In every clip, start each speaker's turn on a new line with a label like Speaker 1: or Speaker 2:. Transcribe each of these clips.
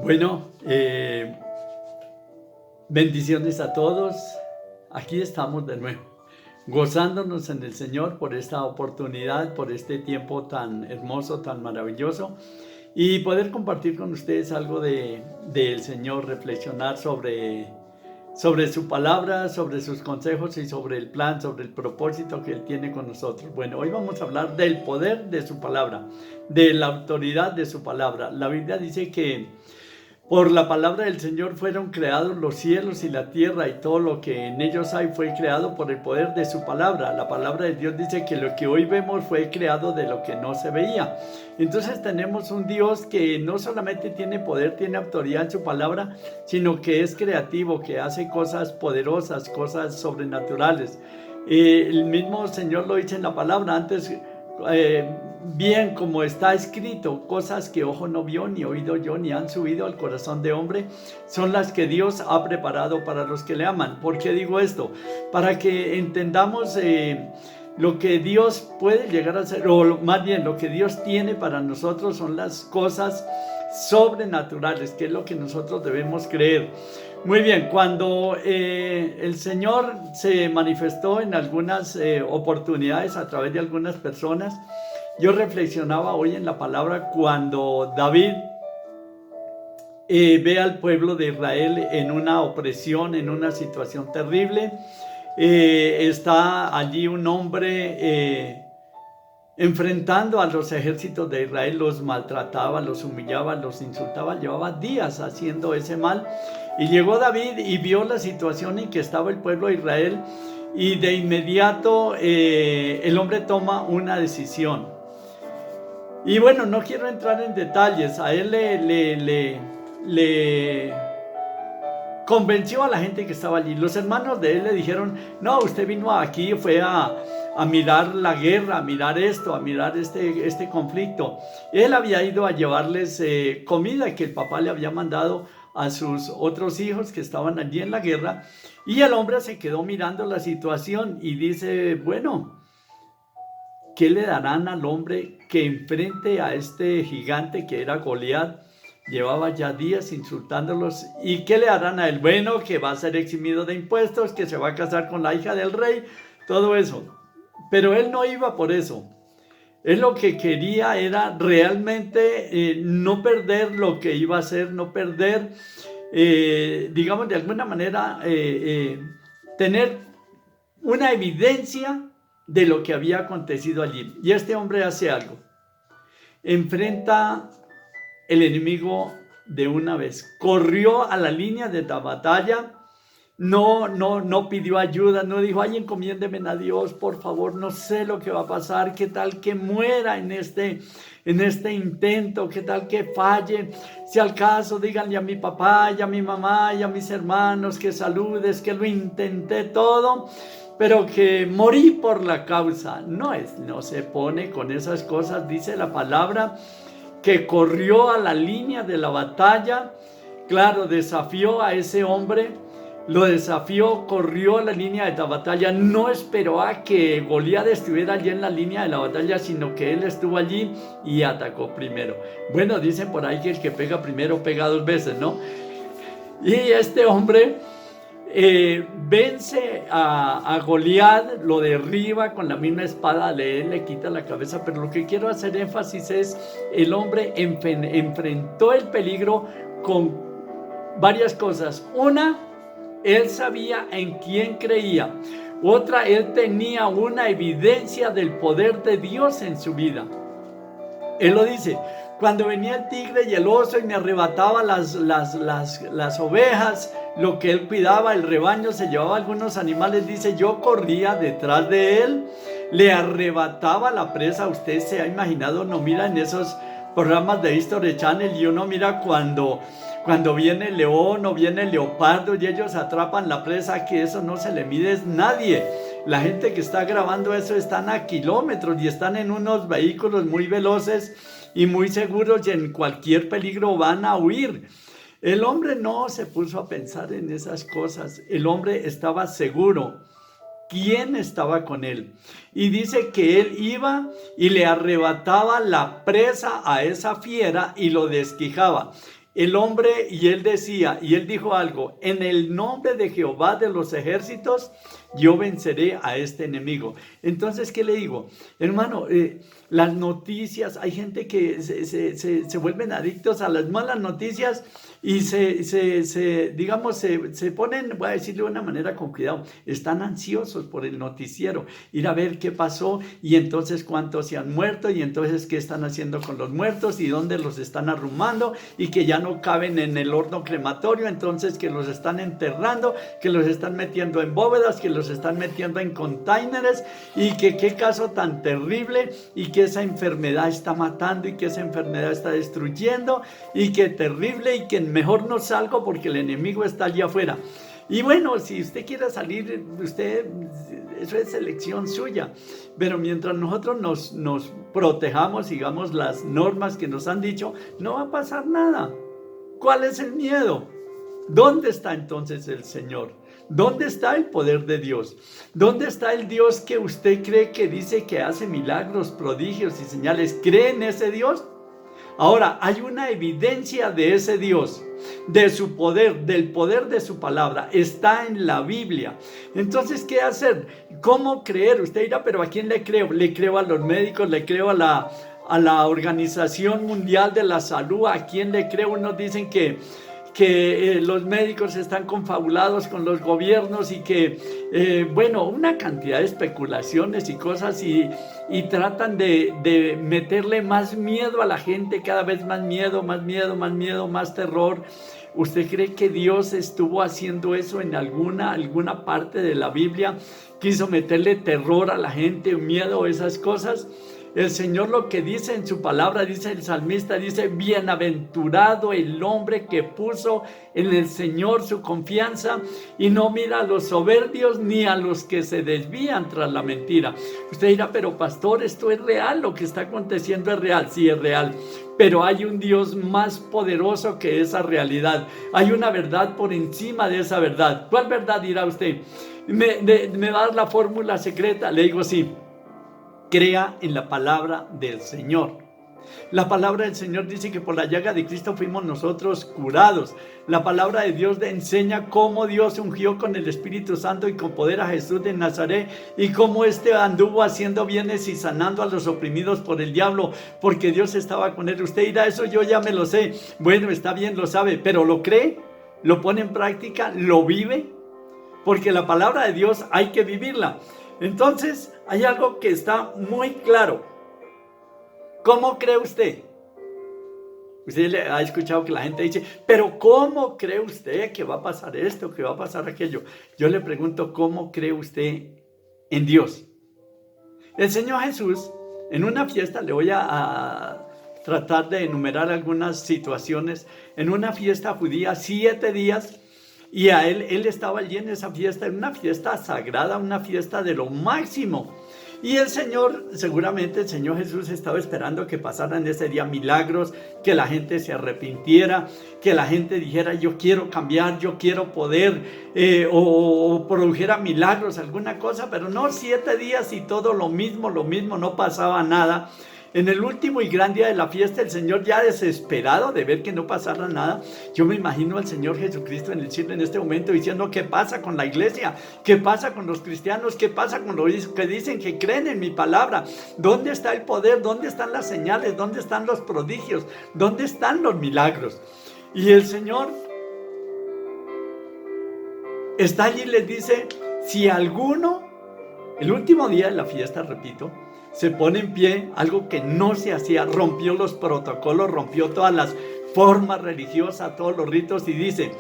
Speaker 1: Bueno, bendiciones a todos. Aquí estamos de nuevo, gozándonos en el Señor por esta oportunidad, por este tiempo tan hermoso, tan maravilloso, y poder compartir con ustedes algo del Señor, reflexionar sobre su palabra, sobre sus consejos y sobre el plan, sobre el propósito que Él tiene con nosotros. Bueno, hoy vamos a hablar del poder de su palabra, de la autoridad de su palabra. La Biblia dice que por la palabra del Señor fueron creados los cielos y la tierra, y todo lo que en ellos hay fue creado por el poder de su palabra. La palabra de Dios dice que lo que hoy vemos fue creado de lo que no se veía. Entonces tenemos un Dios que no solamente tiene poder, tiene autoridad en su palabra, sino que es creativo, que hace cosas poderosas, cosas sobrenaturales. El mismo Señor lo dice en la palabra antes. Bien como está escrito, cosas que ojo no vio, ni oído yo, ni han subido al corazón de hombre, son las que Dios ha preparado para los que le aman. ¿Por qué digo esto? Para que entendamos lo que Dios puede llegar a hacer, o más bien lo que Dios tiene para nosotros son las cosas sobrenaturales, que es lo que nosotros debemos creer. Muy bien, cuando el Señor se manifestó en algunas oportunidades a través de algunas personas, yo reflexionaba hoy en la palabra cuando David ve al pueblo de Israel en una opresión, en una situación terrible. Está allí un hombre enfrentando a los ejércitos de Israel, los maltrataba, los humillaba, los insultaba, llevaba días haciendo ese mal. Y llegó David y vio la situación en que estaba el pueblo de Israel, y de inmediato el hombre toma una decisión. Y bueno, no quiero entrar en detalles. A él le convenció a la gente que estaba allí. Los hermanos de él le dijeron: no, usted vino aquí, fue a mirar la guerra, a mirar esto, a mirar este conflicto. Él había ido a llevarles comida que el papá le había mandado a sus otros hijos que estaban allí en la guerra. Y el hombre se quedó mirando la situación y dice: bueno, ¿qué le darán al hombre que enfrente a este gigante que era Goliat? Llevaba ya días insultándolos. ¿Y qué le harán a él? Bueno, que va a ser eximido de impuestos, que se va a casar con la hija del rey, todo eso. Pero él no iba por eso. Él lo que quería era realmente no perder lo que iba a hacer, no perder, digamos de alguna manera, tener una evidencia de lo que había acontecido allí. Y este hombre hace algo. Enfrenta el enemigo de una vez. Corrió a la línea de la batalla. No pidió ayuda, no dijo: ay, encomiéndeme a Dios, por favor, no sé lo que va a pasar, qué tal que muera en este intento, qué tal que falle, si al caso díganle a mi papá y a mi mamá y a mis hermanos que saludes, que lo intenté todo, pero que morí por la causa. No se pone con esas cosas. Dice la palabra que corrió a la línea de la batalla. Claro, desafió a ese hombre, lo desafió, corrió a la línea de la batalla, no esperó a que Goliat estuviera allí en la línea de la batalla, sino que él estuvo allí y atacó primero. Bueno, dicen por ahí que el que pega primero pega dos veces, ¿no? Y este hombre vence a Goliat, lo derriba con la misma espada de él, le quita la cabeza. Pero lo que quiero hacer énfasis es: el hombre enfrentó el peligro con varias cosas. Una, él sabía en quién creía. Otra, él tenía una evidencia del poder de Dios en su vida. Él lo dice: cuando venía el tigre y el oso y me arrebataba las ovejas, lo que él cuidaba, el rebaño, se llevaba algunos animales, dice, yo corría detrás de él, le arrebataba la presa. Usted se ha imaginado, no mira en esos programas de History Channel y uno mira cuando viene el león o viene el leopardo y ellos atrapan la presa, que eso no se le mide a nadie. La gente que está grabando eso están a kilómetros y están en unos vehículos muy veloces y muy seguros, y en cualquier peligro van a huir. El hombre no se puso a pensar en esas cosas. El hombre estaba seguro. ¿Quién estaba con él? Y dice que él iba y le arrebataba la presa a esa fiera y lo desquijaba. el hombre, y él decía, y él dijo algo: en el nombre de Jehová de los ejércitos, yo venceré a este enemigo. Entonces, ¿qué le digo? Hermano, las noticias, hay gente que se vuelven adictos a las malas noticias y digamos, se ponen, voy a decirlo de una manera con cuidado, están ansiosos por el noticiero, ir a ver qué pasó y entonces cuántos se han muerto y entonces qué están haciendo con los muertos y dónde los están arrumando y que ya no caben en el horno crematorio, entonces que los están enterrando, que los están metiendo en bóvedas, que los están metiendo en containers y que qué caso tan terrible y que esa enfermedad está matando y que esa enfermedad está destruyendo y que terrible y que mejor no salgo porque el enemigo está allí afuera. Y bueno, si usted quiere salir, eso es elección suya. Pero mientras nosotros nos protejamos, sigamos las normas que nos han dicho, no va a pasar nada. ¿Cuál es el miedo? ¿Dónde está entonces el Señor? ¿Dónde está el poder de Dios? ¿Dónde está el Dios que usted cree que dice que hace milagros, prodigios y señales? ¿Cree en ese Dios? Ahora, hay una evidencia de ese Dios, de su poder, del poder de su palabra. Está en la Biblia. Entonces, ¿qué hacer? ¿Cómo creer? Usted dirá, ¿pero a quién le creo? Le creo a los médicos, le creo a la Organización Mundial de la Salud. ¿A quién le creo? Unos dicen que los médicos están confabulados con los gobiernos y que, bueno, una cantidad de especulaciones y cosas y tratan de meterle más miedo a la gente, cada vez más miedo, más miedo, más miedo, más terror. ¿Usted cree que Dios estuvo haciendo eso en alguna parte de la Biblia? ¿Quiso meterle terror a la gente, miedo, esas cosas? El Señor lo que dice en su palabra, dice el salmista, dice: bienaventurado el hombre que puso en el Señor su confianza y no mira a los soberbios ni a los que se desvían tras la mentira. Usted dirá, pero pastor, esto es real, lo que está aconteciendo es real. Sí, es real, pero hay un Dios más poderoso que esa realidad. Hay una verdad por encima de esa verdad. ¿Cuál verdad dirá usted? ¿Me va a dar la fórmula secreta? Le digo sí. Crea en la palabra del Señor. La palabra del Señor dice que por la llaga de Cristo fuimos nosotros curados. La palabra de Dios enseña cómo Dios ungió con el Espíritu Santo y con poder a Jesús de Nazaret y cómo éste anduvo haciendo bienes y sanando a los oprimidos por el diablo, porque Dios estaba con él. Usted dirá, eso yo ya me lo sé. Bueno, está bien, lo sabe, pero ¿lo cree? ¿Lo pone en práctica? ¿Lo vive? Porque la palabra de Dios hay que vivirla. Entonces, hay algo que está muy claro. ¿Cómo cree usted? Usted ha escuchado que la gente dice, pero ¿cómo cree usted que va a pasar esto, que va a pasar aquello? Yo le pregunto, ¿cómo cree usted en Dios? El Señor Jesús, en una fiesta, le voy a tratar de enumerar algunas situaciones, en una fiesta judía, 7 días, y a él estaba allí en esa fiesta, en una fiesta sagrada, una fiesta de lo máximo. Y el Señor, seguramente el Señor Jesús estaba esperando que pasaran ese día milagros, que la gente se arrepintiera, que la gente dijera, yo quiero cambiar, yo quiero poder, o produjera milagros, alguna cosa, pero no, 7 días y todo lo mismo, no pasaba nada. En el último y gran día de la fiesta, el Señor, ya desesperado de ver que no pasara nada, yo me imagino al Señor Jesucristo en el cielo en este momento diciendo, ¿qué pasa con la iglesia? ¿Qué pasa con los cristianos? ¿Qué pasa con los que dicen que creen en mi palabra? ¿Dónde está el poder? ¿Dónde están las señales? ¿Dónde están los prodigios? ¿Dónde están los milagros? Y el Señor está allí y les dice, si alguno, el último día de la fiesta, repito, se pone en pie, algo que no se hacía, rompió los protocolos, rompió todas las formas religiosas, todos los ritos y dice,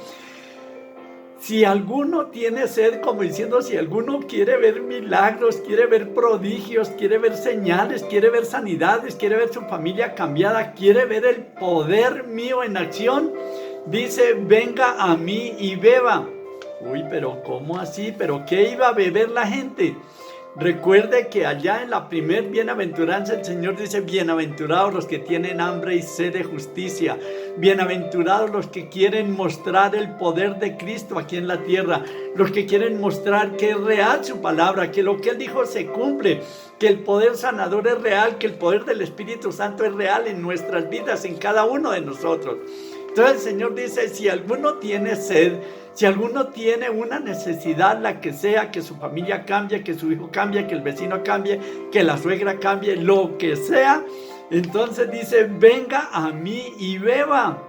Speaker 1: si alguno tiene sed, como diciendo, si alguno quiere ver milagros, quiere ver prodigios, quiere ver señales, quiere ver sanidades, quiere ver su familia cambiada, quiere ver el poder mío en acción, dice, venga a mí y beba. Uy, pero ¿cómo así? ¿Pero qué iba a beber la gente? Recuerde que allá en la primer bienaventuranza el Señor dice, bienaventurados los que tienen hambre y sed de justicia, bienaventurados los que quieren mostrar el poder de Cristo aquí en la tierra, los que quieren mostrar que es real su palabra, que lo que Él dijo se cumple, que el poder sanador es real, que el poder del Espíritu Santo es real en nuestras vidas, en cada uno de nosotros. Entonces el Señor dice, si alguno tiene sed, si alguno tiene una necesidad, la que sea, que su familia cambie, que su hijo cambie, que el vecino cambie, que la suegra cambie, lo que sea, entonces dice, venga a mí y beba.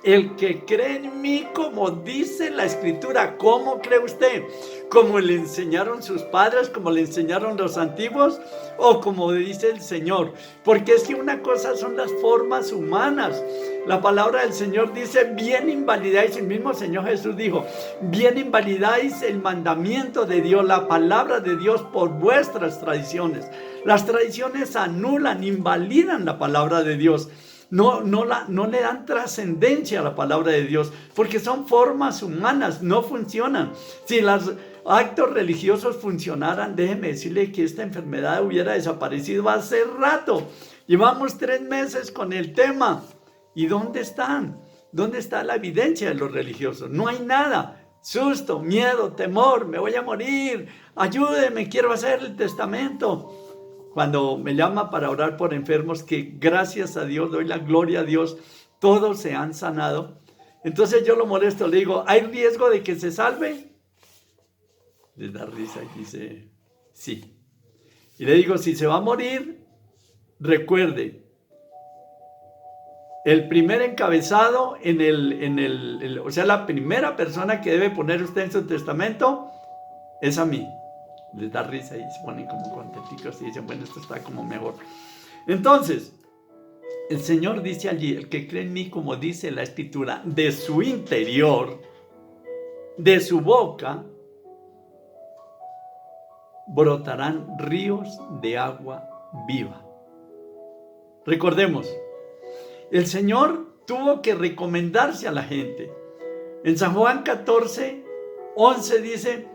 Speaker 1: El que cree en mí, como dice la Escritura. ¿Cómo cree usted? ¿Como le enseñaron sus padres? ¿Como le enseñaron los antiguos? ¿O como dice el Señor? Porque es que una cosa son las formas humanas. La palabra del Señor dice, bien invalidáis, el mismo Señor Jesús dijo, bien invalidáis el mandamiento de Dios, la palabra de Dios por vuestras tradiciones. Las tradiciones anulan, invalidan la palabra de Dios. No le dan trascendencia a la palabra de Dios, porque son formas humanas, no funcionan. Si los actos religiosos funcionaran, déjeme decirle que esta enfermedad hubiera desaparecido hace rato. Llevamos 3 meses con el tema. ¿Y dónde están? ¿Dónde está la evidencia de los religiosos? No hay nada. Susto, miedo, temor, me voy a morir, ayúdeme, quiero hacer el testamento. Cuando me llama para orar por enfermos, que gracias a Dios, doy la gloria a Dios, todos se han sanado. Entonces yo lo molesto, le digo, ¿hay riesgo de que se salve? Les da risa y dice, sí. Y le digo, si se va a morir, recuerde, el primer encabezado o sea, la primera persona que debe poner usted en su testamento es a mí. Les da risa y se ponen como contenticos y dicen, bueno, esto está como mejor. Entonces, el Señor dice allí, el que cree en mí, como dice la Escritura, de su interior, de su boca, brotarán ríos de agua viva. Recordemos, el Señor tuvo que recomendarse a la gente. En San Juan 14:11 dice,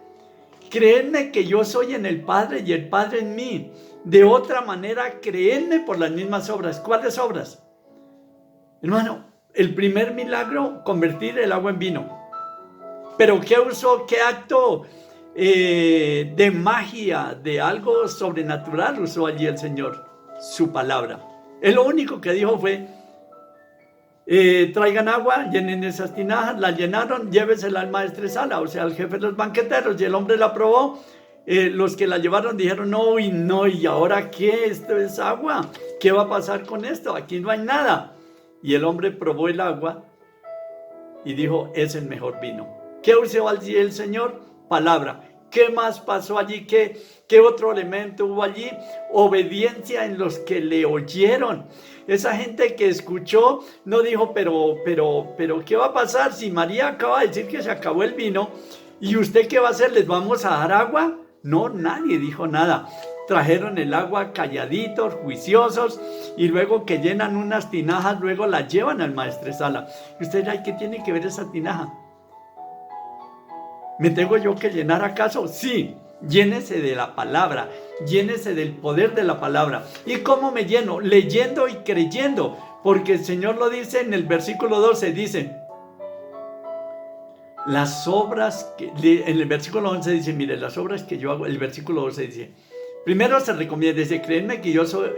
Speaker 1: creedme que yo soy en el Padre y el Padre en mí. De otra manera, creedme por las mismas obras. ¿Cuáles obras? Hermano, el primer milagro, convertir el agua en vino. Pero ¿qué usó? ¿Qué acto de magia, de algo sobrenatural usó allí el Señor? Su palabra. Él lo único que dijo fue, traigan agua, llenen esas tinajas, la llenaron, llévesela al maestresala, o sea, al jefe de los banqueteros, y el hombre la probó. Los que la llevaron dijeron, no, ¿y ahora qué? Esto es agua, ¿qué va a pasar con esto? Aquí no hay nada. Y el hombre probó el agua y dijo, es el mejor vino. ¿Qué usó allí el Señor? Palabra. ¿Qué más pasó allí? ¿Qué otro elemento hubo allí? Obediencia en los que le oyeron. Esa gente que escuchó no dijo, pero, ¿qué va a pasar si María acaba de decir que se acabó el vino? ¿Y usted qué va a hacer? ¿Les vamos a dar agua? No, nadie dijo nada. Trajeron el agua calladitos, juiciosos, y luego que llenan unas tinajas, luego la llevan al maestresala. Y usted dirá, ¿qué tiene que ver esa tinaja? ¿Me tengo yo que llenar acaso? Sí, llénese de la palabra, llénese del poder de la palabra. ¿Y cómo me lleno? Leyendo y creyendo, porque el Señor lo dice en el versículo 12, dice, las obras, en el versículo 11 dice, mire, las obras que yo hago, el versículo 12 dice, primero se recomienda, dice, créanme que yo soy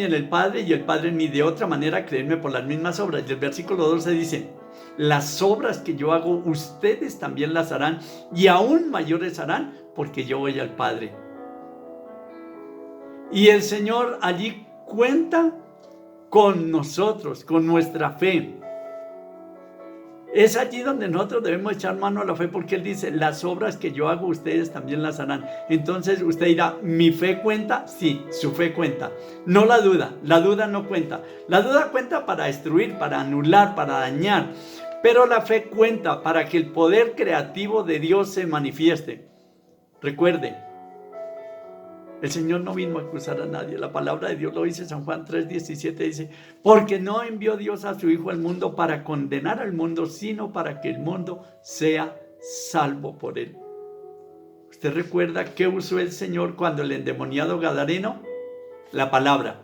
Speaker 1: en el Padre y el Padre en mí, de otra manera créanme por las mismas obras. Y el versículo 12 dice, las obras que yo hago, ustedes también las harán, y aún mayores harán, porque yo voy al Padre. Y el Señor allí cuenta con nosotros, con nuestra fe. Es allí donde nosotros debemos echar mano a la fe, porque Él dice, las obras que yo hago, ustedes también las harán. Entonces usted dirá, ¿mi fe cuenta? Sí, su fe cuenta. No la duda no cuenta. La duda cuenta para destruir, para anular, para dañar. Pero la fe cuenta para que el poder creativo de Dios se manifieste. Recuerde, el Señor no vino a acusar a nadie. La palabra de Dios lo dice, San Juan 3:17 dice, porque no envió Dios a su Hijo al mundo para condenar al mundo, sino para que el mundo sea salvo por él. ¿Usted recuerda qué usó el Señor cuando el endemoniado gadareno? La palabra.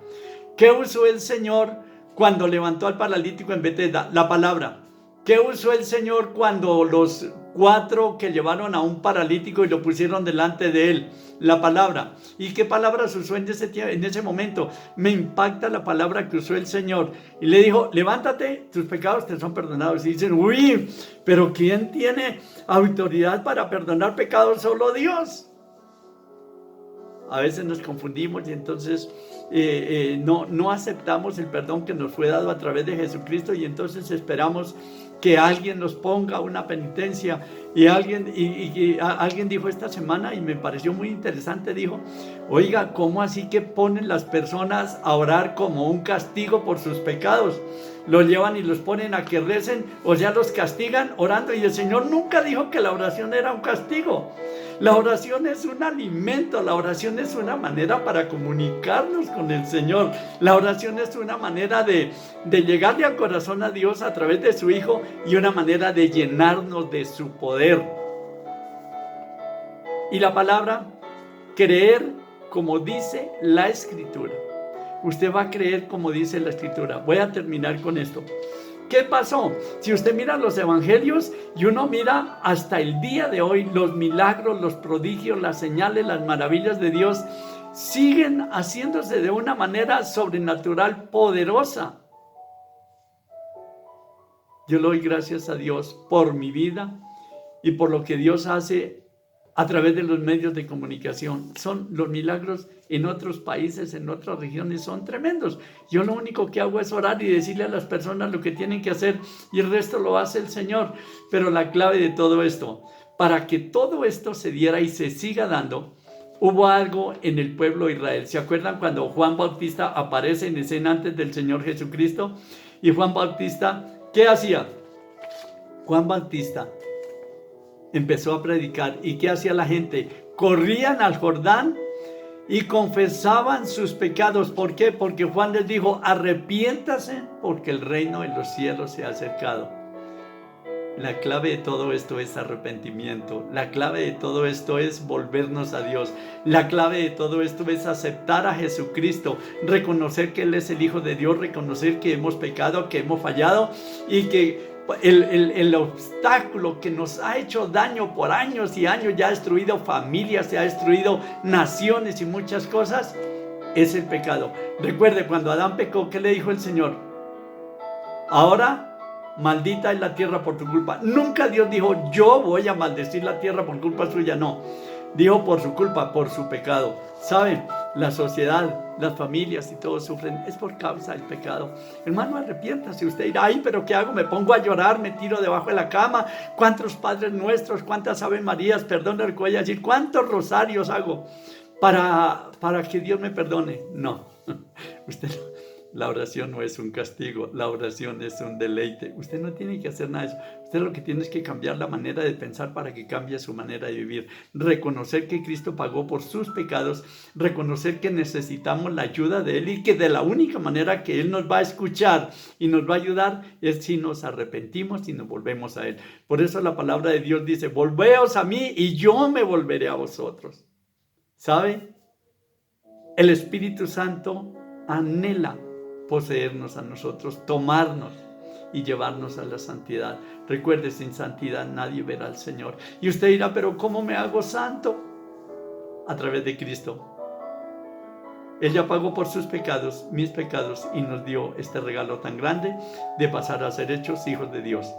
Speaker 1: ¿Qué usó el Señor cuando levantó al paralítico en Betesda? La palabra. ¿Qué usó el Señor cuando los 4 que llevaron a un paralítico y lo pusieron delante de él? La palabra. ¿Y qué palabras usó en ese momento? Me impacta la palabra que usó el Señor. Y le dijo, levántate, tus pecados te son perdonados. Y dicen, uy, pero ¿quién tiene autoridad para perdonar pecados? Solo Dios. A veces nos confundimos y entonces no aceptamos el perdón que nos fue dado a través de Jesucristo, y entonces esperamos que alguien nos ponga una penitencia. Y alguien dijo esta semana, y me pareció muy interesante, dijo, oiga, ¿cómo así que ponen las personas a orar como un castigo por sus pecados? Los llevan y los ponen a que recen, o sea, los castigan orando, y el Señor nunca dijo que la oración era un castigo. La oración es un alimento, la oración es una manera para comunicarnos con el Señor. La oración es una manera de llegarle al corazón a Dios a través de su Hijo, y una manera de llenarnos de su poder. Y la palabra, creer como dice la Escritura. Usted va a creer como dice la Escritura. Voy a terminar con esto. ¿Qué pasó? Si usted mira los evangelios y uno mira hasta el día de hoy, los milagros, los prodigios, las señales, las maravillas de Dios siguen haciéndose de una manera sobrenatural, poderosa. Yo le doy gracias a Dios por mi vida y por lo que Dios hace a través de los medios de comunicación. Los milagros en otros países, en otras regiones, son tremendos. Yo lo único que hago es orar y decirle a las personas lo que tienen que hacer, y el resto lo hace el Señor. Pero la clave de todo esto, para que todo esto se diera y se siga dando, hubo algo en el pueblo de Israel. ¿Se acuerdan cuando Juan Bautista aparece en escena antes del Señor Jesucristo? Y Juan Bautista, ¿qué hacía? Juan Bautista empezó a predicar. ¿Y qué hacía la gente? Corrían al Jordán y confesaban sus pecados. ¿Por qué? Porque Juan les dijo, arrepiéntase porque el reino de los cielos se ha acercado. La clave de todo esto es arrepentimiento. La clave de todo esto es volvernos a Dios. La clave de todo esto es aceptar a Jesucristo, reconocer que Él es el Hijo de Dios, reconocer que hemos pecado, que hemos fallado, y que el obstáculo que nos ha hecho daño por años y años, ya ha destruido familias, se ha destruido naciones y muchas cosas, es el pecado. Recuerde, cuando Adán pecó, ¿qué le dijo el Señor? Ahora maldita es la tierra por tu culpa. Nunca Dios dijo, yo voy a maldecir la tierra por culpa suya, no. Dijo por su culpa, por su pecado. ¿Saben? La sociedad, las familias y todos sufren, es por causa del pecado. Hermano, arrepiéntase. Usted dirá, ay, pero ¿qué hago? Me pongo a llorar, me tiro debajo de la cama. ¿Cuántos Padres Nuestros, cuántas Ave Marías, perdón el que voy a decir, cuántos rosarios hago para que Dios me perdone? No, usted no. La oración no es un castigo, la oración es un deleite. Usted no tiene que hacer nada de eso. Usted lo que tiene es que cambiar la manera de pensar para que cambie su manera de vivir. Reconocer que Cristo pagó por sus pecados, reconocer que necesitamos la ayuda de Él, y que de la única manera que Él nos va a escuchar y nos va a ayudar es si nos arrepentimos y nos volvemos a Él. Por eso la palabra de Dios dice, volveos a mí y yo me volveré a vosotros. ¿Sabe? El Espíritu Santo anhela poseernos a nosotros, tomarnos y llevarnos a la santidad. Recuerde, sin santidad nadie verá al Señor. Y usted dirá, pero ¿cómo me hago santo? A través de Cristo. Él ya pagó por sus pecados, mis pecados, y nos dio este regalo tan grande de pasar a ser hechos hijos de Dios.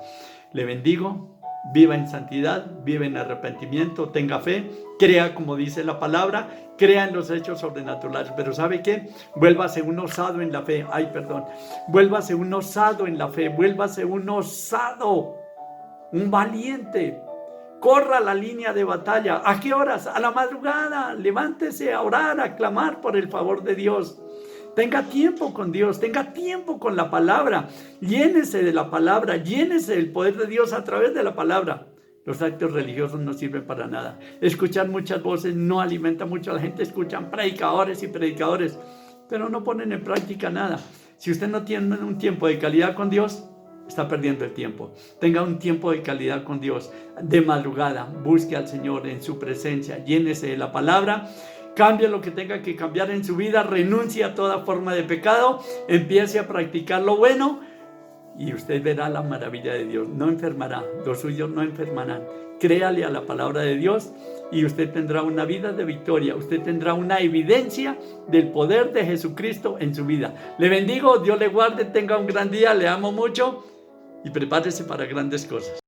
Speaker 1: Le bendigo. Viva en santidad, viva en arrepentimiento, tenga fe, crea como dice la palabra, crea en los hechos sobrenaturales. Pero ¿sabe qué? Vuélvase un osado en la fe. Vuélvase un osado en la fe, vuélvase un osado, un valiente. Corra la línea de batalla. ¿A qué horas? A la madrugada. Levántese a orar, a clamar por el favor de Dios. Tenga tiempo con Dios, tenga tiempo con la palabra. Llénese de la palabra, llénese del poder de Dios a través de la palabra. Los actos religiosos no sirven para nada. Escuchar muchas voces no alimenta mucho a la gente. Escuchan predicadores y predicadores, pero no ponen en práctica nada. Si usted no tiene un tiempo de calidad con Dios, está perdiendo el tiempo. Tenga un tiempo de calidad con Dios. De madrugada, busque al Señor en su presencia. Llénese de la palabra. Cambie lo que tenga que cambiar en su vida. Renuncie a toda forma de pecado. Empiece a practicar lo bueno. y usted verá la maravilla de Dios. No enfermará, los suyos no enfermarán. Créale a la palabra de Dios y usted tendrá una vida de victoria. Usted tendrá una evidencia del poder de Jesucristo en su vida. Le bendigo, Dios le guarde, tenga un gran día, le amo mucho y prepárese para grandes cosas.